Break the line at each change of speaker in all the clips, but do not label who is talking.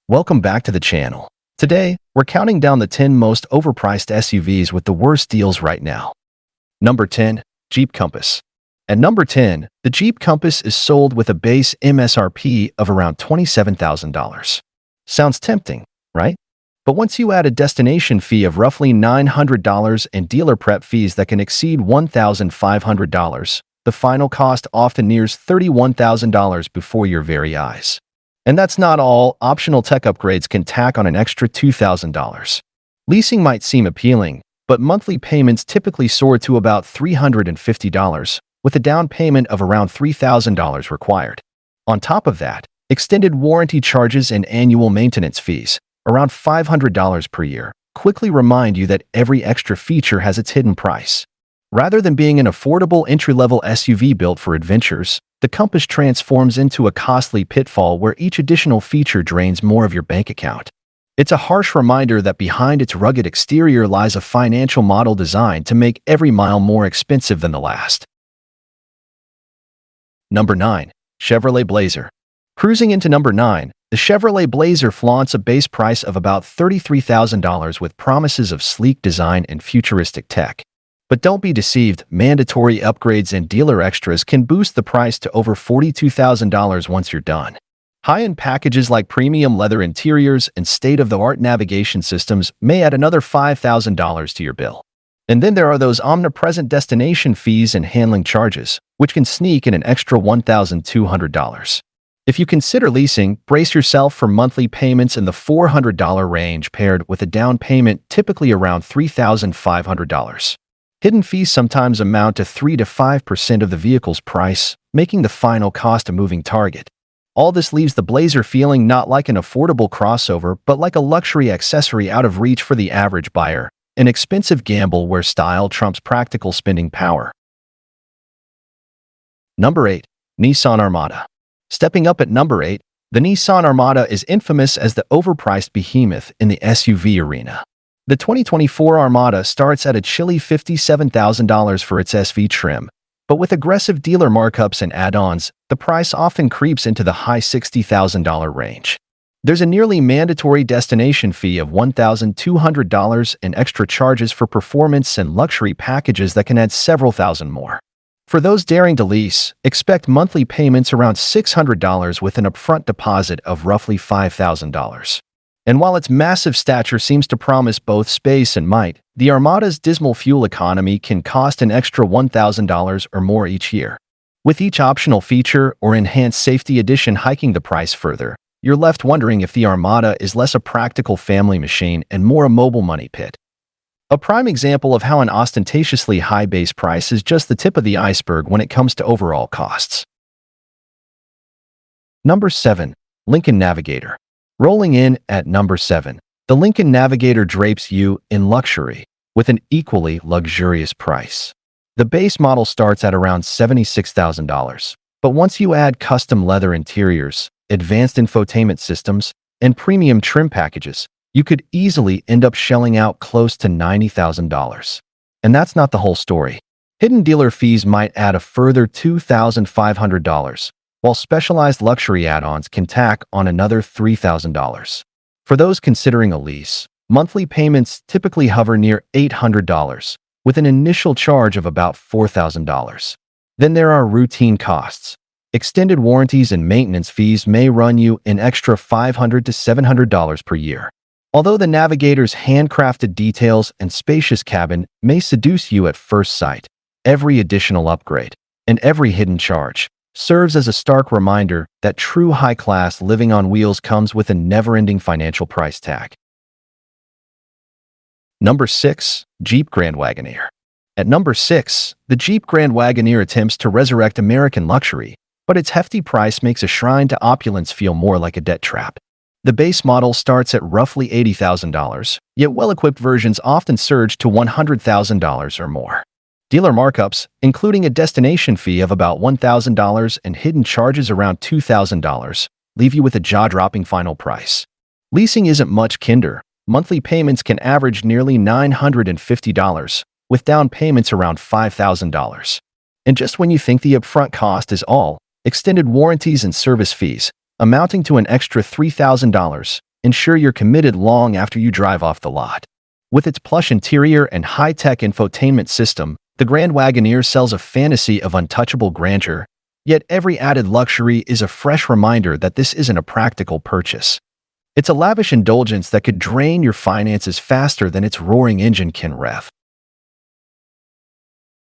Welcome back to the channel. Today, we're counting down the 10 most overpriced SUVs with the worst deals right now. Number 10. Jeep Compass. At number 10, the Jeep Compass is sold with a base MSRP of around $27,000. Sounds tempting, right? But once you add a destination fee of roughly $900 and dealer prep fees that can exceed $1,500, the final cost often nears $31,000 before your very eyes. And that's not all. Optional tech upgrades can tack on an extra $2,000. Leasing might seem appealing, but monthly payments typically soar to about $350, with a down payment of around $3,000 required. On top of that, extended warranty charges and annual maintenance fees, around $500 per year, quickly remind you that every extra feature has its hidden price. Rather than being an affordable entry-level SUV built for adventures, the Compass transforms into a costly pitfall where each additional feature drains more of your bank account. It's a harsh reminder that behind its rugged exterior lies a financial model designed to make every mile more expensive than the last. Number 9. Chevrolet Blazer. Cruising into number 9, the Chevrolet Blazer flaunts a base price of about $33,000 with promises of sleek design and futuristic tech. But don't be deceived, mandatory upgrades and dealer extras can boost the price to over $42,000 once you're done. High-end packages like premium leather interiors and state-of-the-art navigation systems may add another $5,000 to your bill. And then there are those omnipresent destination fees and handling charges, which can sneak in an extra $1,200. If you consider leasing, brace yourself for monthly payments in the $400 range paired with a down payment typically around $3,500. Hidden fees sometimes amount to 3 to 5% of the vehicle's price, making the final cost a moving target. All this leaves the Blazer feeling not like an affordable crossover but like a luxury accessory out of reach for the average buyer, an expensive gamble where style trumps practical spending power. Number 8. Nissan Armada. Stepping up at number 8, the Nissan Armada is infamous as the overpriced behemoth in the SUV arena. The 2024 Armada starts at a chilly $57,000 for its SV trim, but with aggressive dealer markups and add-ons, the price often creeps into the high $60,000 range. There's a nearly mandatory destination fee of $1,200 and extra charges for performance and luxury packages that can add several thousand more. For those daring to lease, expect monthly payments around $600 with an upfront deposit of roughly $5,000. And while its massive stature seems to promise both space and might, the Armada's dismal fuel economy can cost an extra $1,000 or more each year. With each optional feature or enhanced safety edition hiking the price further, you're left wondering if the Armada is less a practical family machine and more a mobile money pit. A prime example of how an ostentatiously high base price is just the tip of the iceberg when it comes to overall costs. Number 7. Lincoln Navigator. Rolling in at number 7, the Lincoln Navigator drapes you in luxury with an equally luxurious price. The base model starts at around $76,000, but once you add custom leather interiors, advanced infotainment systems, and premium trim packages, you could easily end up shelling out close to $90,000. And that's not the whole story. Hidden dealer fees might add a further $2,500, while specialized luxury add-ons can tack on another $3,000. For those considering a lease, monthly payments typically hover near $800, with an initial charge of about $4,000. Then there are routine costs. Extended warranties and maintenance fees may run you an extra $500 to $700 per year. Although the Navigator's handcrafted details and spacious cabin may seduce you at first sight, every additional upgrade and every hidden charge serves as a stark reminder that true high-class living on wheels comes with a never-ending financial price tag. Number 6. Jeep Grand Wagoneer. At number 6, the Jeep Grand Wagoneer attempts to resurrect American luxury, but its hefty price makes a shrine to opulence feel more like a debt trap. The base model starts at roughly $80,000, yet well-equipped versions often surge to $100,000 or more. Dealer markups, including a destination fee of about $1,000 and hidden charges around $2,000, leave you with a jaw-dropping final price. Leasing isn't much kinder. Monthly payments can average nearly $950, with down payments around $5,000. And just when you think the upfront cost is all, extended warranties and service fees, amounting to an extra $3,000, ensure you're committed long after you drive off the lot. With its plush interior and high-tech infotainment system, the Grand Wagoneer sells a fantasy of untouchable grandeur, yet every added luxury is a fresh reminder that this isn't a practical purchase. It's a lavish indulgence that could drain your finances faster than its roaring engine can rev.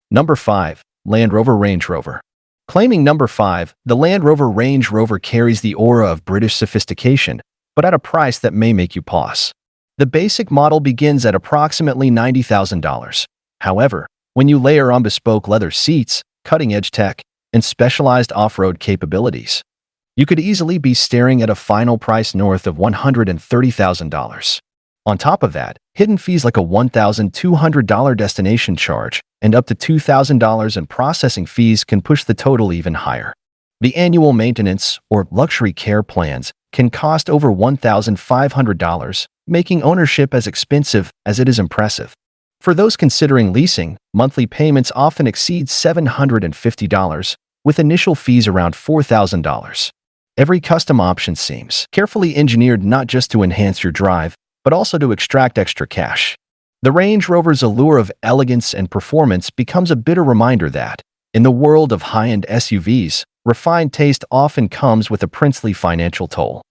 Number 5. Land Rover Range Rover. Claiming number 5, the Land Rover Range Rover carries the aura of British sophistication, but at a price that may make you pause. The basic model begins at approximately $90,000. However, when you layer on bespoke leather seats, cutting-edge tech, and specialized off-road capabilities, you could easily be staring at a final price north of $130,000. On top of that, hidden fees like a $1,200 destination charge and up to $2,000 in processing fees can push the total even higher. The annual maintenance or luxury care plans can cost over $1,500, making ownership as expensive as it is impressive. For those considering leasing, monthly payments often exceed $750, with initial fees around $4,000. Every custom option seems carefully engineered not just to enhance your drive, but also to extract extra cash. The Range Rover's allure of elegance and performance becomes a bitter reminder that, in the world of high-end SUVs, refined taste often comes with a princely financial toll.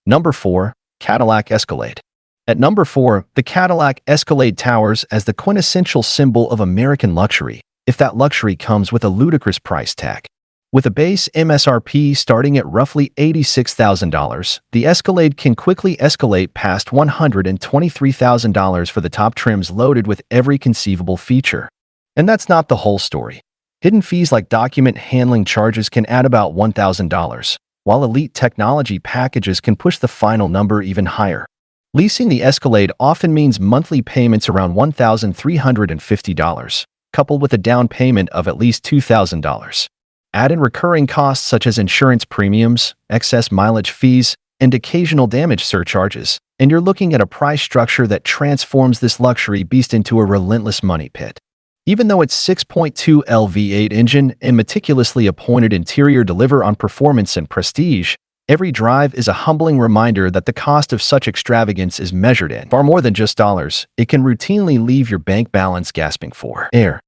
Number 4. Cadillac Escalade. At number 4, the Cadillac Escalade towers as the quintessential symbol of American luxury, if that luxury comes with a ludicrous price tag. With a base MSRP starting at roughly $86,000, the Escalade can quickly escalate past $123,000 for the top trims loaded with every conceivable feature. And that's not the whole story. Hidden fees like document handling charges can add about $1,000, while elite technology packages can push the final number even higher. Leasing the Escalade often means monthly payments around $1,350, coupled with a down payment of at least $2,000. Add in recurring costs such as insurance premiums, excess mileage fees, and occasional damage surcharges, and you're looking at a price structure that transforms this luxury beast into a relentless money pit. Even though its 6.2L V8 engine and meticulously appointed interior deliver on performance and prestige, every drive is a humbling reminder that the cost of such extravagance is measured in far more than just dollars. It can routinely leave your bank balance gasping for air.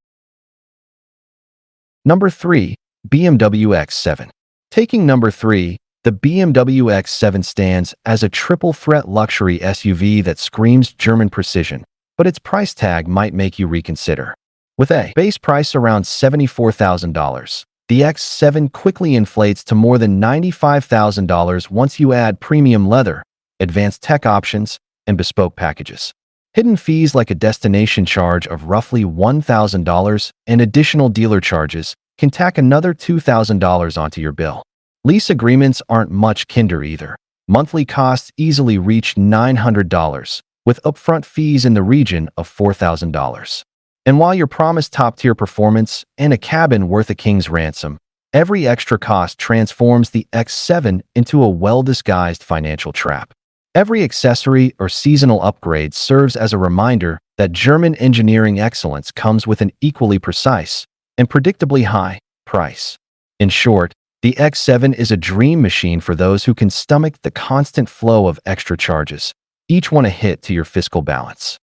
Number 3. BMW X7. Taking number 3, the BMW X7 stands as a triple-threat luxury SUV that screams German precision, but its price tag might make you reconsider. With a base price around $74,000, the X7 quickly inflates to more than $95,000 once you add premium leather, advanced tech options, and bespoke packages. Hidden fees like a destination charge of roughly $1,000 and additional dealer charges can tack another $2,000 onto your bill. Lease agreements aren't much kinder either. Monthly costs easily reach $900, with upfront fees in the region of $4,000. And while you're promised top-tier performance and a cabin worth a king's ransom, every extra cost transforms the X7 into a well-disguised financial trap. Every accessory or seasonal upgrade serves as a reminder that German engineering excellence comes with an equally precise and predictably high price. In short, the X7 is a dream machine for those who can stomach the constant flow of extra charges, each one a hit to your fiscal balance.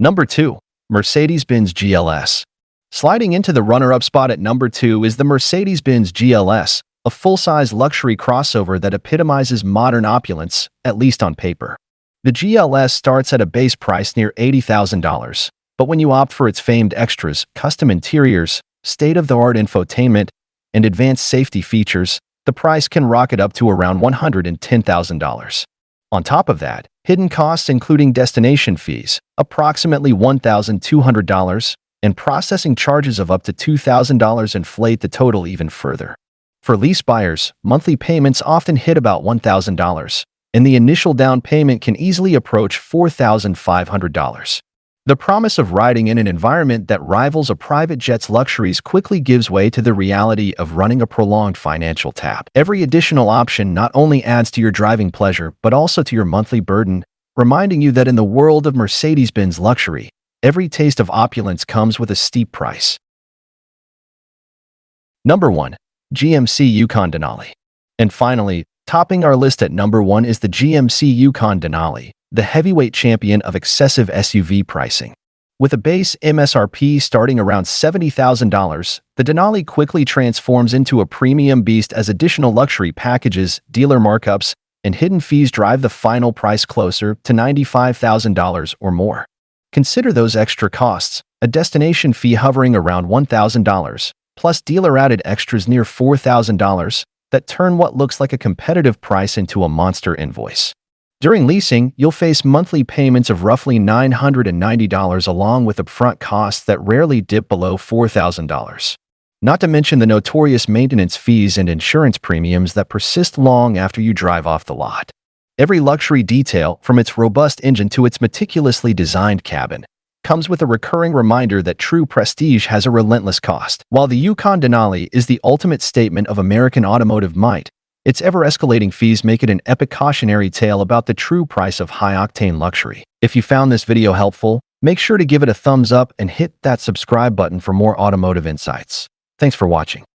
Number 2. Mercedes-Benz GLS. Sliding into the runner-up spot at number 2 is the Mercedes-Benz GLS, a full-size luxury crossover that epitomizes modern opulence, at least on paper. The GLS starts at a base price near $80,000, but when you opt for its famed extras, custom interiors, state-of-the-art infotainment, and advanced safety features, the price can rocket up to around $110,000. On top of that, hidden costs including destination fees, approximately $1,200, and processing charges of up to $2,000 inflate the total even further. For lease buyers, monthly payments often hit about $1,000, and the initial down payment can easily approach $4,500. The promise of riding in an environment that rivals a private jet's luxuries quickly gives way to the reality of running a prolonged financial tap. Every additional option not only adds to your driving pleasure but also to your monthly burden, reminding you that in the world of Mercedes-Benz luxury, every taste of opulence comes with a steep price. Number 1. GMC Yukon Denali. And finally, topping our list at number 1 is the GMC Yukon Denali, the heavyweight champion of excessive SUV pricing. With a base MSRP starting around $70,000, the Denali quickly transforms into a premium beast as additional luxury packages, dealer markups, and hidden fees drive the final price closer to $95,000 or more. Consider those extra costs, a destination fee hovering around $1,000, plus dealer-added extras near $4,000, that turn what looks like a competitive price into a monster invoice. During leasing, you'll face monthly payments of roughly $990 along with upfront costs that rarely dip below $4,000. Not to mention the notorious maintenance fees and insurance premiums that persist long after you drive off the lot. Every luxury detail, from its robust engine to its meticulously designed cabin, comes with a recurring reminder that true prestige has a relentless cost. While the Yukon Denali is the ultimate statement of American automotive might, its ever-escalating fees make it an epic cautionary tale about the true price of high-octane luxury. If you found this video helpful, make sure to give it a thumbs up and hit that subscribe button for more automotive insights. Thanks for watching.